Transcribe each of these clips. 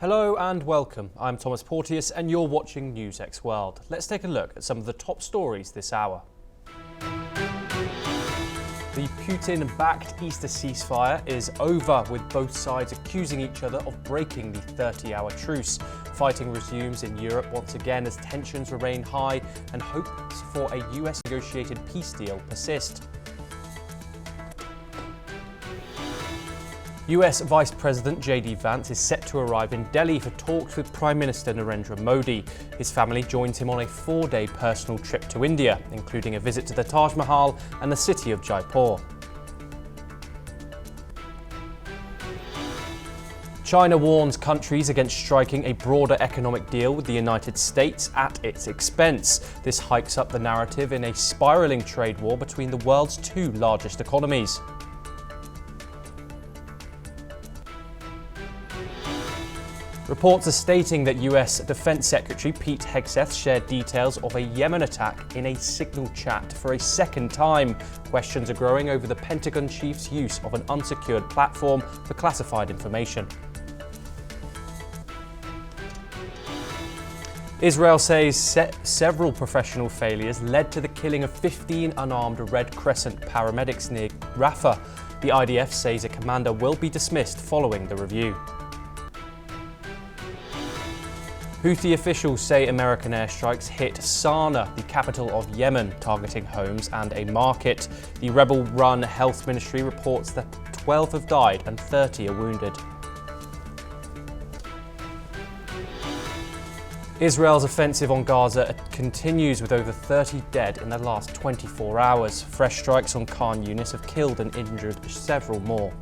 Hello and welcome. I'm Thomas Porteous and you're watching NewsX World. Let's take a look at some of the top stories this hour. The Putin-backed Easter ceasefire is over, with both sides accusing each other of breaking the 30-hour truce. Fighting resumes in Europe once again as tensions remain high and hopes for a US-negotiated peace deal persist. US Vice President Vance is set to arrive in Delhi for talks with Prime Minister Narendra Modi. His family joins him on a 4-day personal trip to India, including a visit to the Taj Mahal and the city of Jaipur. China warns countries against striking a broader economic deal with the United States at its expense. This hikes up the narrative in a spiraling trade war between the world's two largest economies. Reports are stating that US Defense Secretary Pete Hegseth shared details of a Yemen attack in a Signal chat for a second time. Questions are growing over the Pentagon chief's use of an unsecured platform for classified information. Israel says several professional failures led to the killing of 15 unarmed Red Crescent paramedics near Rafah. The IDF says a commander will be dismissed following the review. Houthi officials say American airstrikes hit Sana'a, the capital of Yemen, targeting homes and a market. The rebel-run health ministry reports that 12 have died and 30 are wounded. Israel's offensive on Gaza continues with over 30 dead in the last 24 hours. Fresh strikes on Khan Yunis have killed and injured several more.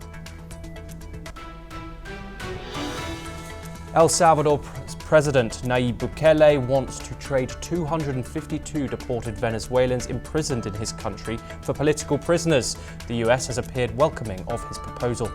El Salvador President Nayib Bukele wants to trade 252 deported Venezuelans imprisoned in his country for political prisoners. The US has appeared welcoming of his proposal.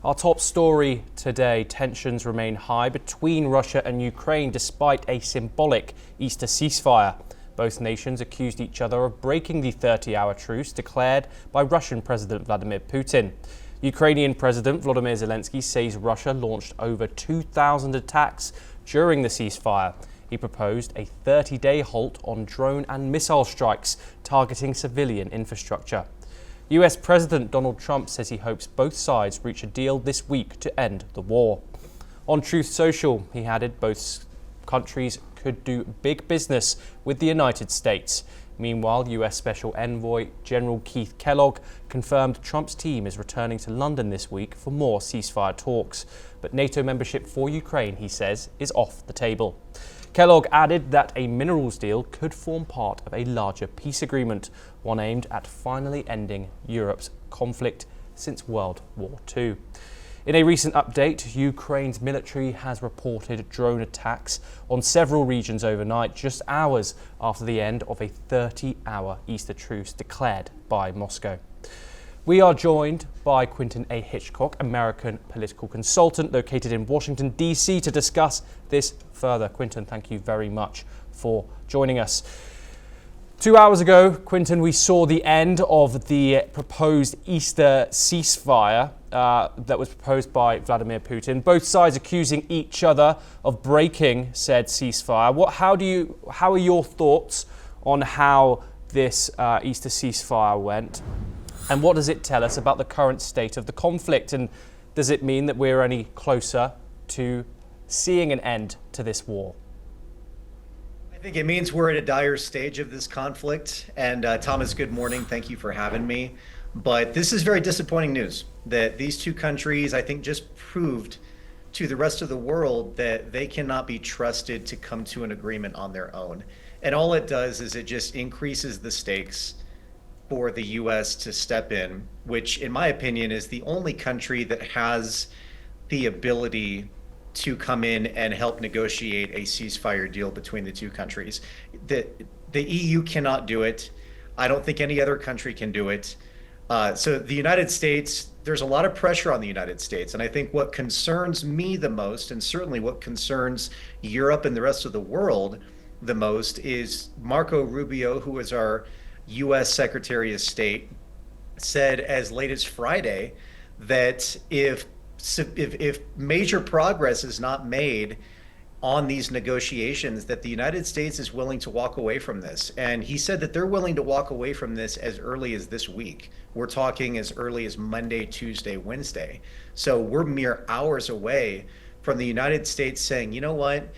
Our top story today: tensions remain high between Russia and Ukraine despite a symbolic Easter ceasefire. Both nations accused each other of breaking the 30-hour truce declared by Russian President Vladimir Putin. Ukrainian President Volodymyr Zelensky says Russia launched over 2,000 attacks during the ceasefire. He proposed a 30-day halt on drone and missile strikes targeting civilian infrastructure. US President Donald Trump says he hopes both sides reach a deal this week to end the war. On Truth Social, he added both countries could do big business with the United States. Meanwhile, US Special Envoy General Keith Kellogg confirmed Trump's team is returning to London this week for more ceasefire talks. But NATO membership for Ukraine, he says, is off the table. Kellogg added that a minerals deal could form part of a larger peace agreement, one aimed at finally ending Europe's conflict since World War II. In a recent update, Ukraine's military has reported drone attacks on several regions overnight, just hours after the end of a 30-hour Easter truce declared by Moscow. We are joined by Quinton A. Hitchcock, American political consultant located in Washington, D.C., to discuss this further. Quinton, thank you very much for joining us. 2 hours ago, Quinton, we saw the end of the proposed Easter ceasefire that was proposed by Vladimir Putin. Both sides accusing each other of breaking said ceasefire. How are your thoughts on how this Easter ceasefire went? And what does it tell us about the current state of the conflict? And does it mean that we're any closer to seeing an end to this war? I think it means we're at a dire stage of this conflict. And Thomas, good morning. Thank you for having me. But this is very disappointing news that these two countries, I think, just proved to the rest of the world that they cannot be trusted to come to an agreement on their own. And all it does is it just increases the stakes for the US to step in, which in my opinion is the only country that has the ability to come in and help negotiate a ceasefire deal between the two countries. The EU cannot do it. I don't think any other country can do it. So the United States, there's a lot of pressure on the United States. And I think what concerns me the most, and certainly what concerns Europe and the rest of the world the most, is Marco Rubio, who is our US Secretary of State, said as late as Friday that if major progress is not made on these negotiations, that the United States is willing to walk away from this. And he said that they're willing to walk away from this as early as this week. We're talking as early as Monday, Tuesday, Wednesday. So we're mere hours away from the United States saying, you know what?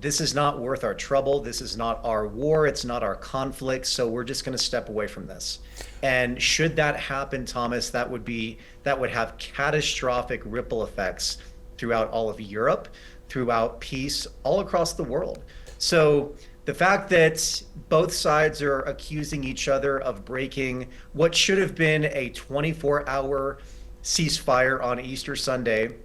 This is not worth our trouble. This is not our war. It's not our conflict. So we're just going to step away from this. And should that happen, Thomas, that would have catastrophic ripple effects throughout all of Europe, throughout peace all across the world. So the fact that both sides are accusing each other of breaking what should have been a 24-hour ceasefire on Easter Sunday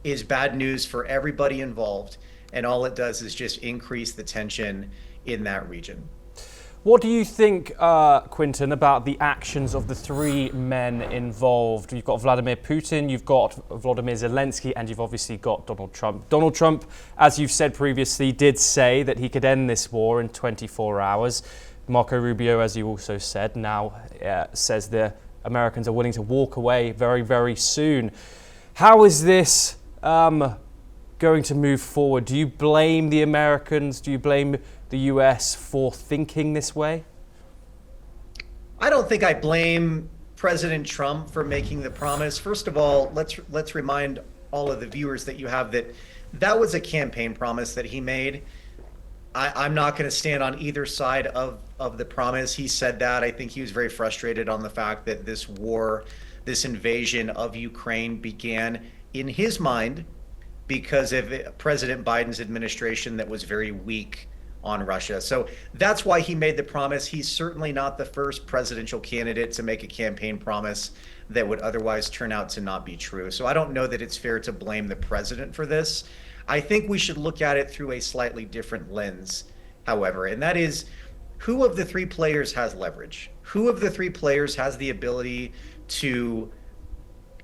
is bad news for everybody involved. And all it does is just increase the tension in that region. What do you think, Quinton, about the actions of the three men involved? You've got Vladimir Putin, you've got Volodymyr Zelensky, and you've obviously got Donald Trump. Donald Trump, as you've said previously, did say that he could end this war in 24 hours. Marco Rubio, as you also said, now says the Americans are willing to walk away very, very soon. How is this going to move forward? Do you blame the Americans? Do you blame the US for thinking this way? I don't think I blame President Trump for making the promise. First of all, let's remind all of the viewers that you have that was a campaign promise that he made. I'm not going to stand on either side of the promise. He said that. I think he was very frustrated on the fact that this war, this invasion of Ukraine began in his mind because of President Biden's administration that was very weak on Russia. So that's why he made the promise. He's certainly not the first presidential candidate to make a campaign promise that would otherwise turn out to not be true. So I don't know that it's fair to blame the president for this. I think we should look at it through a slightly different lens, however, and that is, who of the three players has leverage? Who of the three players has the ability to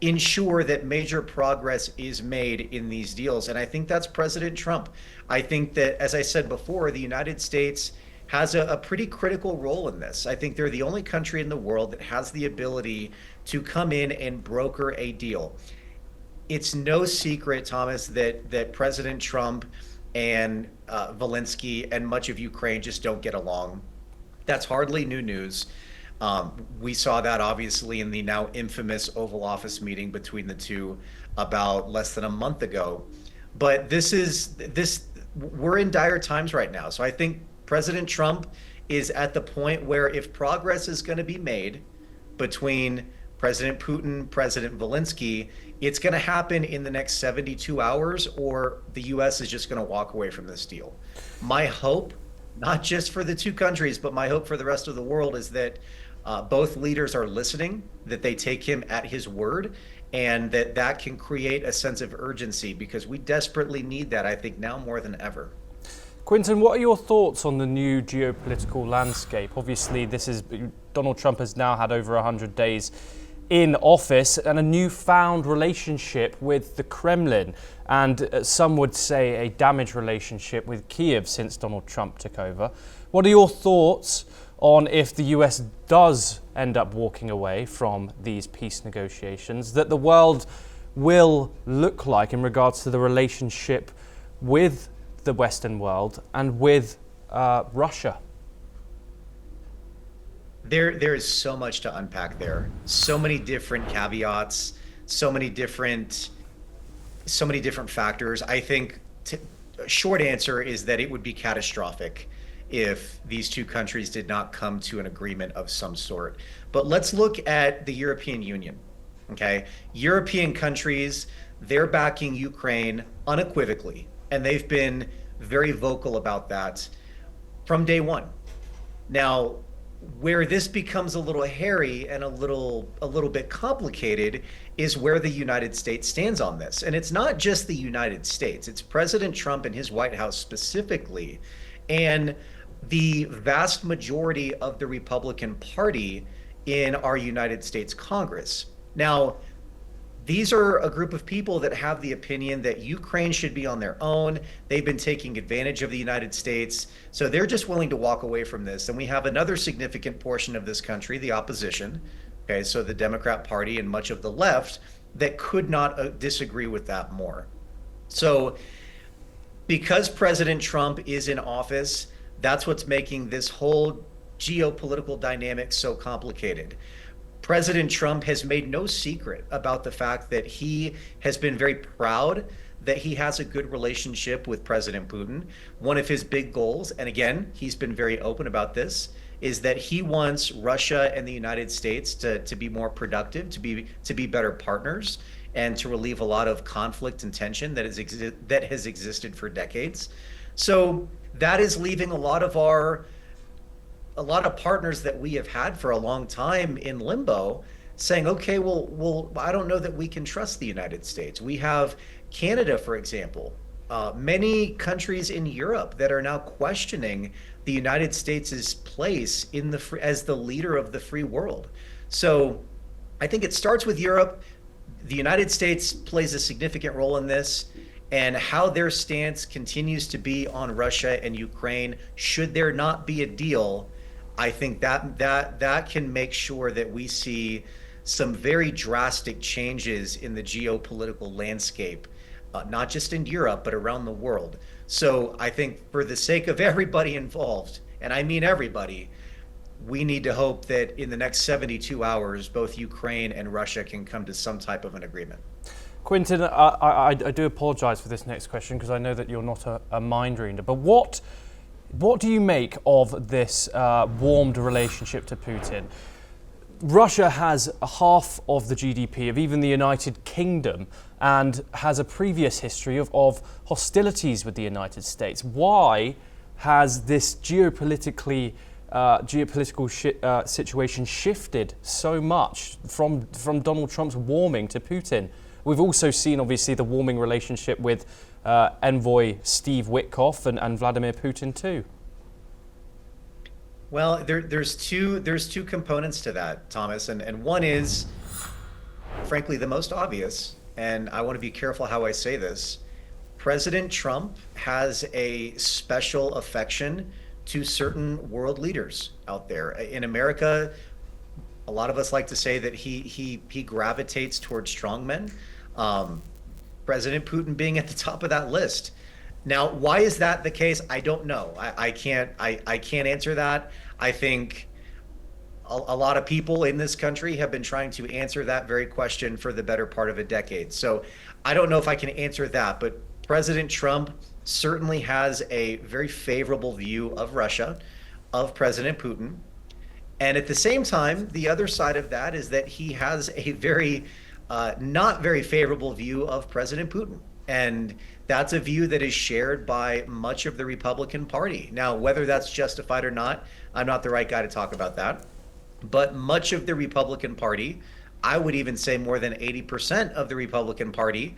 ensure that major progress is made in these deals? And I think that's President Trump. I think that, as I said before, the United States has a pretty critical role in this. I think they're the only country in the world that has the ability to come in and broker a deal. It's no secret, Thomas, that President Trump and Zelensky and much of Ukraine just don't get along. That's hardly new news. We saw that obviously in the now infamous Oval Office meeting between the two about less than a month ago. But we're in dire times right now. So I think President Trump is at the point where if progress is going to be made between President Putin, President Zelensky, it's going to happen in the next 72 hours, or the U.S. is just going to walk away from this deal. My hope, not just for the two countries, but my hope for the rest of the world, is that both leaders are listening, that they take him at his word, and that can create a sense of urgency, because we desperately need that, I think, now more than ever. Quinton, what are your thoughts on the new geopolitical landscape? Obviously, Donald Trump has now had over 100 days in office and a newfound relationship with the Kremlin, and some would say a damaged relationship with Kiev since Donald Trump took over. What are your thoughts on, if the US does end up walking away from these peace negotiations, that the world will look like in regards to the relationship with the Western world and with Russia? There is so much to unpack there. So many different caveats, so many different factors. I think short answer is that it would be catastrophic if these two countries did not come to an agreement of some sort. But let's look at the European Union. Okay, European countries, they're backing Ukraine unequivocally, and they've been very vocal about that from day one. Now, where this becomes a little hairy and a little bit complicated is where the United States stands on this. And it's not just the United States, it's President Trump and his White House specifically, and the vast majority of the Republican Party in our United States Congress. Now, these are a group of people that have the opinion that Ukraine should be on their own. They've been taking advantage of the United States, so they're just willing to walk away from this. And we have another significant portion of this country, the opposition, Okay, so the Democrat Party and much of the left that could not disagree with that more. So because President Trump is in office, that's what's making this whole geopolitical dynamic so complicated. President Trump has made no secret about the fact that he has been very proud that he has a good relationship with President Putin. One of his big goals, and again, he's been very open about this, is that he wants Russia and the United States to be more productive, to be better partners, and to relieve a lot of conflict and tension that has existed for decades. So that is leaving a lot of partners that we have had for a long time in limbo, saying, okay, well, I don't know that we can trust the United States. We have Canada, for example, many countries in Europe that are now questioning the United States' place as the leader of the free world. So I think it starts with Europe. The United States plays a significant role in this, and how their stance continues to be on Russia and Ukraine, should there not be a deal, I think that can make sure that we see some very drastic changes in the geopolitical landscape, not just in Europe, but around the world. So I think for the sake of everybody involved, and I mean everybody, we need to hope that in the next 72 hours, both Ukraine and Russia can come to some type of an agreement. Quintin, I do apologise for this next question because I know that you're not a mind reader, but what do you make of this warmed relationship to Putin? Russia has half of the GDP of even the United Kingdom and has a previous history of hostilities with the United States. Why has this geopolitical situation shifted so much from Donald Trump's warming to Putin? We've also seen, obviously, the warming relationship with envoy Steve Witkoff and Vladimir Putin too. Well, there's two components to that, Thomas, and one is, frankly, the most obvious, and I want to be careful how I say this. President Trump has a special affection to certain world leaders out there. In America, a lot of us like to say that he gravitates towards strongmen. President Putin being at the top of that list. Now, why is that the case? I don't know. I can't answer that. I think a lot of people in this country have been trying to answer that very question for the better part of a decade. So I don't know if I can answer that, but President Trump certainly has a very favorable view of Russia, of President Putin. And at the same time, the other side of that is that he has a very not very favorable view of President Putin. And that's a view that is shared by much of the Republican Party. Now, whether that's justified or not, I'm not the right guy to talk about that. But much of the Republican Party, I would even say more than 80% of the Republican Party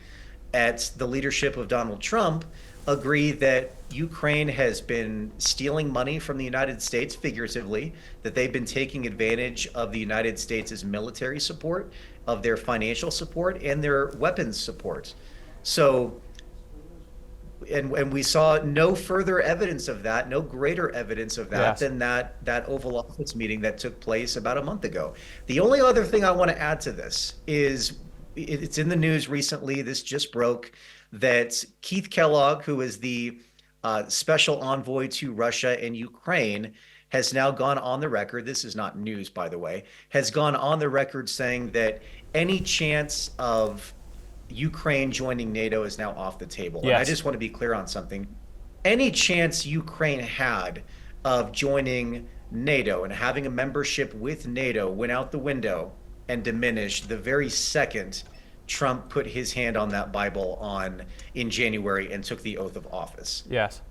at the leadership of Donald Trump, agree that Ukraine has been stealing money from the United States, figuratively, that they've been taking advantage of the United States' military support, of their financial support, and their weapons support. So, and we saw no further evidence of that, no greater evidence of that Yes. than that Oval Office meeting that took place about a month ago. The only other thing I want to add to this is, it's in the news recently, this just broke, that Keith Kellogg, who is the special envoy to Russia and Ukraine, has now gone on the record, this is not news, by the way, has gone on the record saying that any chance of Ukraine joining NATO is now off the table. Yes. And I just want to be clear on something. Any chance Ukraine had of joining NATO and having a membership with NATO went out the window and diminished the very second Trump put his hand on that Bible in January and took the oath of office. Yes.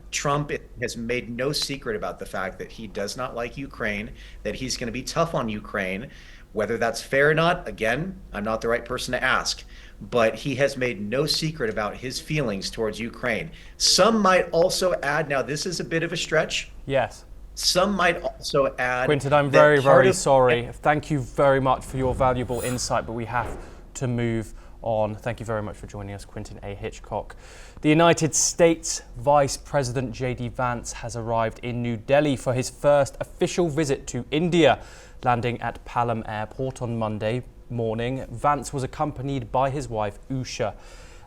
Trump has made no secret about the fact that he does not like Ukraine, that he's going to be tough on Ukraine. Whether that's fair or not, again, I'm not the right person to ask. But he has made no secret about his feelings towards Ukraine. Some might also add, now this is a bit of a stretch. Yes. Some might also add. Quintin, I'm very, very sorry. Thank you very much for your valuable insight, but we have to move on. Thank you very much for joining us, Quintin A. Hitchcock. The United States Vice President J.D. Vance has arrived in New Delhi for his first official visit to India. Landing at Palam Airport on Monday morning, Vance was accompanied by his wife Usha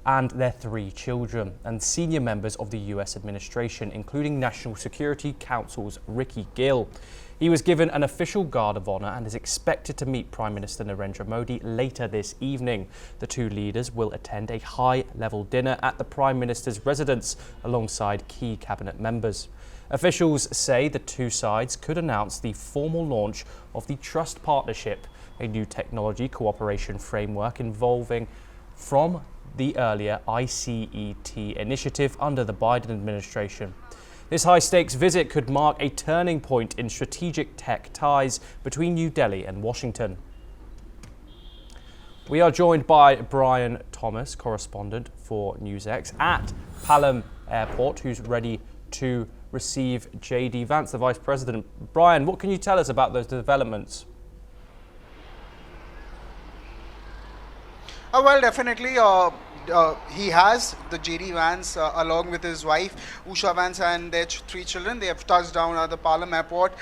and their 3 children and senior members of the US administration, including National Security Council's Ricky Gill. He was given an official guard of honor and is expected to meet Prime Minister Narendra Modi later this evening. The 2 leaders will attend a high-level dinner at the Prime Minister's residence alongside key cabinet members. Officials say the 2 sides could announce the formal launch of the Trust Partnership, a new technology cooperation framework involving from the earlier ICET initiative under the Biden administration. This high-stakes visit could mark a turning point in strategic tech ties between New Delhi and Washington. We are joined by Brian Thomas, correspondent for NewsX, at Palam Airport, who's ready to receive J.D. Vance, the Vice President. Brian, what can you tell us about those developments? Well, definitely. He has the J.D. Vance along with his wife Usha Vance and their 3 children. They have touched down at the Palam Airport.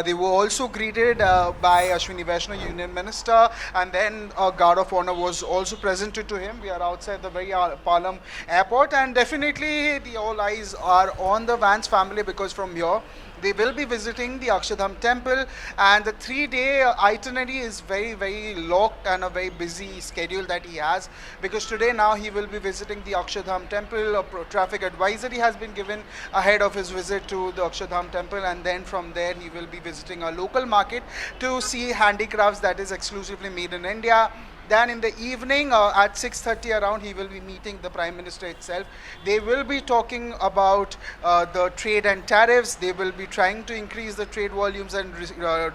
They were also greeted by Ashwini Vaishnaw, Union Minister, and then a guard of honor was also presented to him. We are outside the very Palam Airport, and definitely all eyes are on the Vance family, because from here they will be visiting the Akshardham temple, and the 3-day itinerary is very, very locked and a very busy schedule that he has, because today now he will be visiting the Akshardham temple. A traffic advisory has been given ahead of his visit to the Akshardham temple, and then from there he will be visiting a local market to see handicrafts that is exclusively made in India. Then in the evening at 6:30 around, he will be meeting the Prime Minister itself. They will be talking about the trade and tariffs. They will be trying to increase the trade volumes and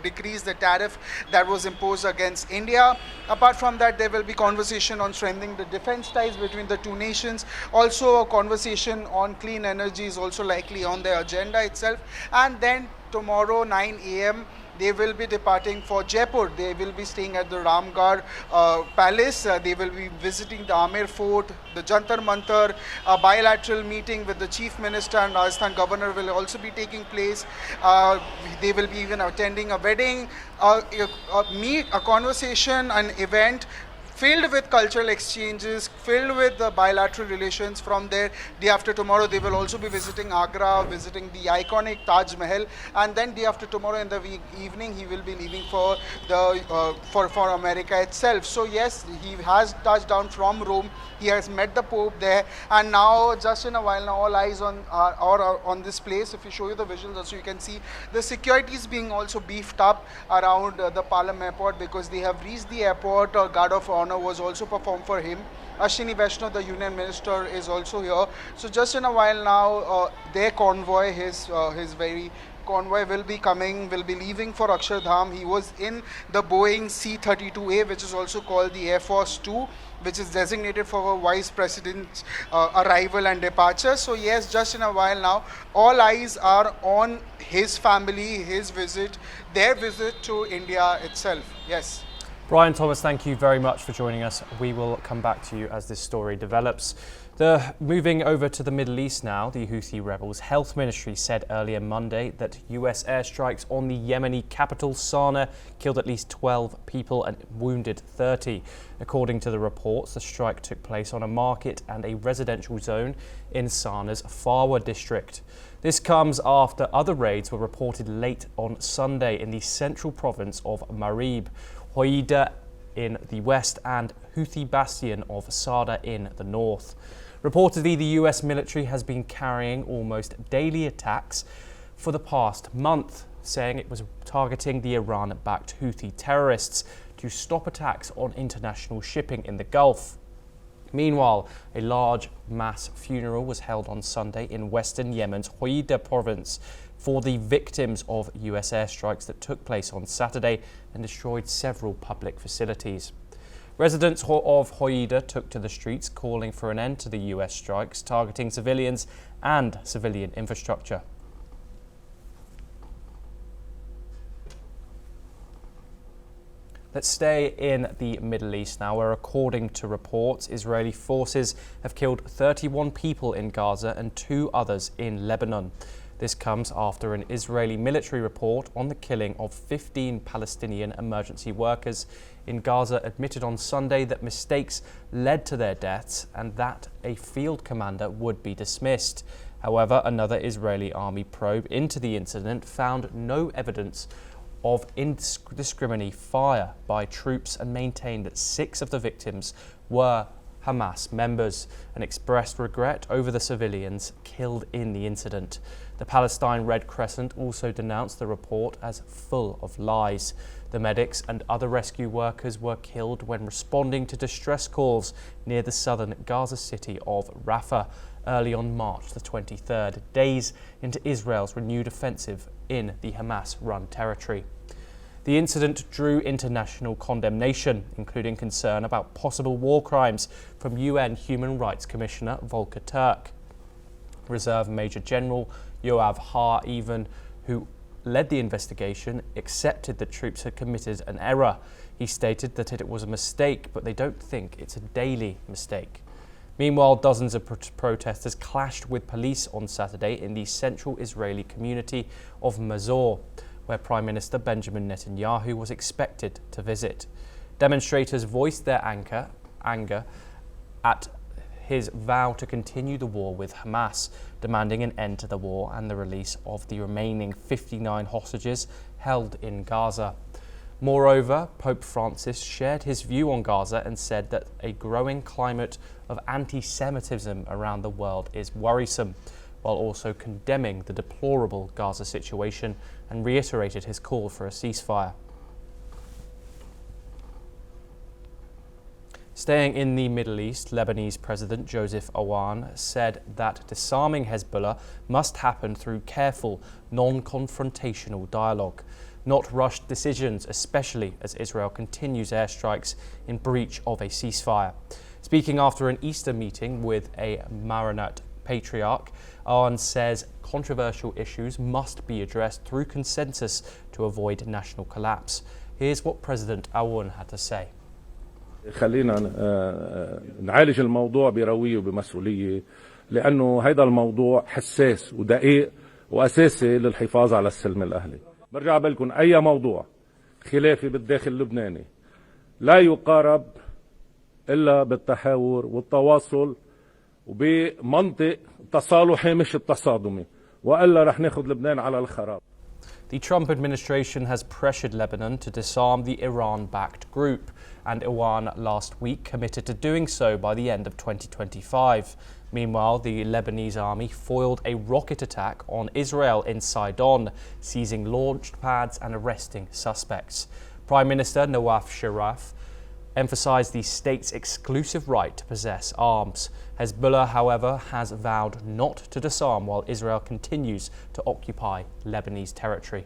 decrease the tariff that was imposed against India. Apart from that, there will be conversation on strengthening the defense ties between the 2 nations. Also, a conversation on clean energy is also likely on the agenda itself. And then tomorrow 9 a.m. they will be departing for Jaipur. They will be staying at the Ramgarh Palace. They will be visiting the Amer Fort, the Jantar Mantar. A bilateral meeting with the Chief Minister and Rajasthan Governor will also be taking place. They will be even attending a wedding, a conversation, an event filled with cultural exchanges, filled with the bilateral relations. From there, day after tomorrow, they will also be visiting Agra, visiting the iconic Taj Mahal, and then day after tomorrow in the evening, he will be leaving for the for America itself. So yes, he has touched down from Rome. He has met the Pope there, and now just in a while now, all eyes on on this place. If you show you the visuals, also you can see the security is being also beefed up around the Palam Airport, because they have reached the airport. A guard of honor was also performed for him. Ashwini Vaishnaw, the Union Minister, is also here. So just in a while now, their convoy, his very convoy will be leaving for Akshardham. He was in the Boeing C-32A, which is also called the Air Force 2, which is designated for a Vice President's arrival and departure. So yes, just in a while now, all eyes are on his family, his visit, their visit to India itself. Yes. Brian Thomas, thank you very much for joining us. We will come back to you as this story develops. Moving over to the Middle East now, the Houthi rebels' health ministry said earlier Monday that US airstrikes on the Yemeni capital Sana'a killed at least 12 people and wounded 30. According to the reports, the strike took place on a market and a residential zone in Sana'a's Farwa district. This comes after other raids were reported late on Sunday in the central province of Marib, Hodeida in the west, and Houthi bastion of Sada in the north. Reportedly, the US military has been carrying almost daily attacks for the past month, saying it was targeting the Iran-backed Houthi terrorists to stop attacks on international shipping in the Gulf. Meanwhile, a large mass funeral was held on Sunday in western Yemen's Hodeida province for the victims of US airstrikes that took place on Saturday and destroyed several public facilities. Residents of Hodeida took to the streets calling for an end to the US strikes targeting civilians and civilian infrastructure. Let's stay in the Middle East now, where according to reports, Israeli forces have killed 31 people in Gaza and 2 others in Lebanon. This comes after an Israeli military report on the killing of 15 Palestinian emergency workers in Gaza admitted on Sunday that mistakes led to their deaths and that a field commander would be dismissed. However, another Israeli army probe into the incident found no evidence of indiscriminate fire by troops and maintained that 6 of the victims were Hamas members and expressed regret over the civilians killed in the incident. The Palestine Red Crescent also denounced the report as full of lies. The medics and other rescue workers were killed when responding to distress calls near the southern Gaza city of Rafah early on March the 23rd, days into Israel's renewed offensive in the Hamas-run territory. The incident drew international condemnation, including concern about possible war crimes from UN Human Rights Commissioner Volker Turk. Reserve Major General Yoav Har, who led the investigation, accepted that troops had committed an error. He stated that it was a mistake, but they don't think it's a daily mistake. Meanwhile, dozens of protesters clashed with police on Saturday in the central Israeli community of Mazor, where Prime Minister Benjamin Netanyahu was expected to visit. Demonstrators voiced their anger at his vow to continue the war with Hamas, demanding an end to the war and the release of the remaining 59 hostages held in Gaza. Moreover, Pope Francis shared his view on Gaza and said that a growing climate of anti-Semitism around the world is worrisome, while also condemning the deplorable Gaza situation and reiterated his call for a ceasefire. Staying in the Middle East, Lebanese President Joseph Aoun said that disarming Hezbollah must happen through careful, non-confrontational dialogue, not rushed decisions, especially as Israel continues airstrikes in breach of a ceasefire. Speaking after an Easter meeting with a Maronite patriarch, Aoun says controversial issues must be addressed through consensus to avoid national collapse. Here's what President Aoun had to say. خلينا نعالج الموضوع بروية وبمسؤولية لأنه هذا الموضوع حساس ودقيق وأساسي للحفاظ على السلم الأهلي. برجع بقولكم أي موضوع خلافي بالداخل اللبناني لا يقارب إلا بالتحاور والتواصل وبمنطق تصالحي مش التصادمي وإلا رح ناخذ لبنان على الخراب. The Trump administration has pressured Lebanon to disarm the Iran-backed group, and Iran last week committed to doing so by the end of 2025. Meanwhile, the Lebanese army foiled a rocket attack on Israel in Sidon, seizing launch pads and arresting suspects. Prime Minister Nawaf Sharaf emphasized the state's exclusive right to possess arms. Hezbollah, however, has vowed not to disarm while Israel continues to occupy Lebanese territory.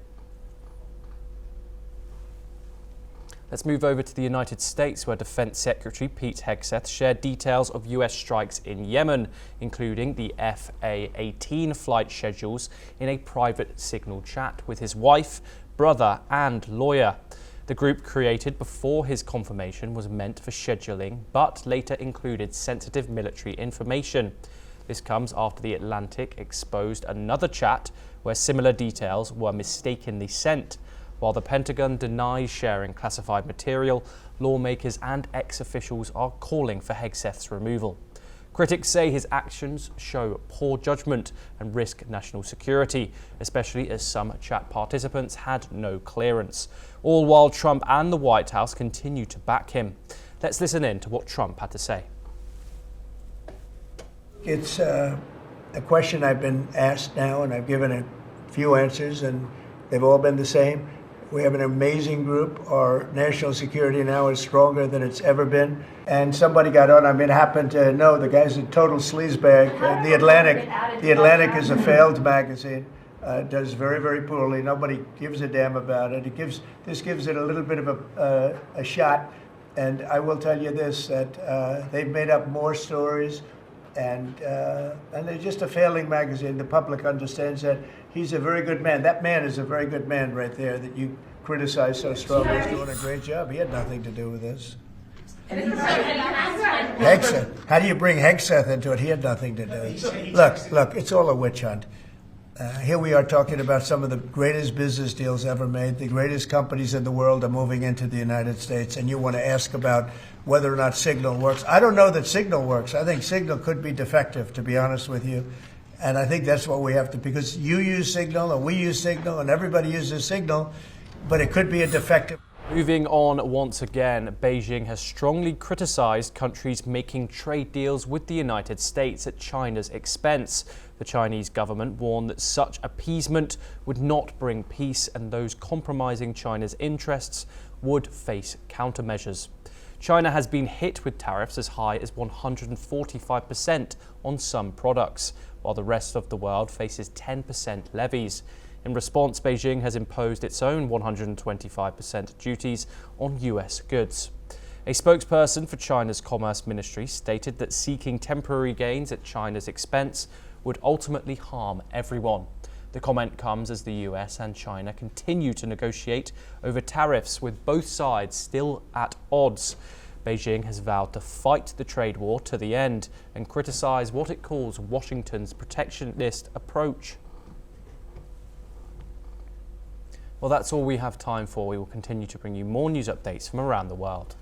Let's move over to the United States, where Defense Secretary Pete Hegseth shared details of US strikes in Yemen, including the FA-18 flight schedules, in a private signal chat with his wife, brother and lawyer. The group created before his confirmation was meant for scheduling, but later included sensitive military information. This comes after The Atlantic exposed another chat where similar details were mistakenly sent. While the Pentagon denies sharing classified material, lawmakers and ex-officials are calling for Hegseth's removal. Critics say his actions show poor judgment and risk national security, especially as some chat participants had no clearance. All while Trump and the White House continue to back him. Let's listen in to what Trump had to say. It's a question I've been asked now, and I've given a few answers, and they've all been the same. We have an amazing group. Our national security now is stronger than it's ever been. And somebody got on, happened to know the guy's a total sleazebag. The Atlantic is a failed magazine. Does very, very poorly. Nobody gives a damn about it. This gives it a little bit of a shot. And I will tell you this, that they've made up more stories, and they're just a failing magazine. The public understands that. He's a very good man. That man is a very good man right there that you criticize so strongly. He's doing a great job. He had nothing to do with this. Hegseth. How do you bring Hegseth into it? He had nothing to do. Look, it's all a witch hunt. Here we are talking about some of the greatest business deals ever made. The greatest companies in the world are moving into the United States, and you want to ask about whether or not Signal works. I don't know that Signal works. I think Signal could be defective, to be honest with you. And I think that's what we have to, because you use Signal and we use Signal and everybody uses Signal, but it could be a defective. Moving on once again, Beijing has strongly criticized countries making trade deals with the United States at China's expense. The Chinese government warned that such appeasement would not bring peace, and those compromising China's interests would face countermeasures. China has been hit with tariffs as high as 145% on some products, while the rest of the world faces 10% levies. In response, Beijing has imposed its own 125% duties on US goods. A spokesperson for China's Commerce Ministry stated that seeking temporary gains at China's expense would ultimately harm everyone. The comment comes as the US and China continue to negotiate over tariffs, with both sides still at odds. Beijing has vowed to fight the trade war to the end and criticize what it calls Washington's protectionist approach. Well, that's all we have time for. We will continue to bring you more news updates from around the world.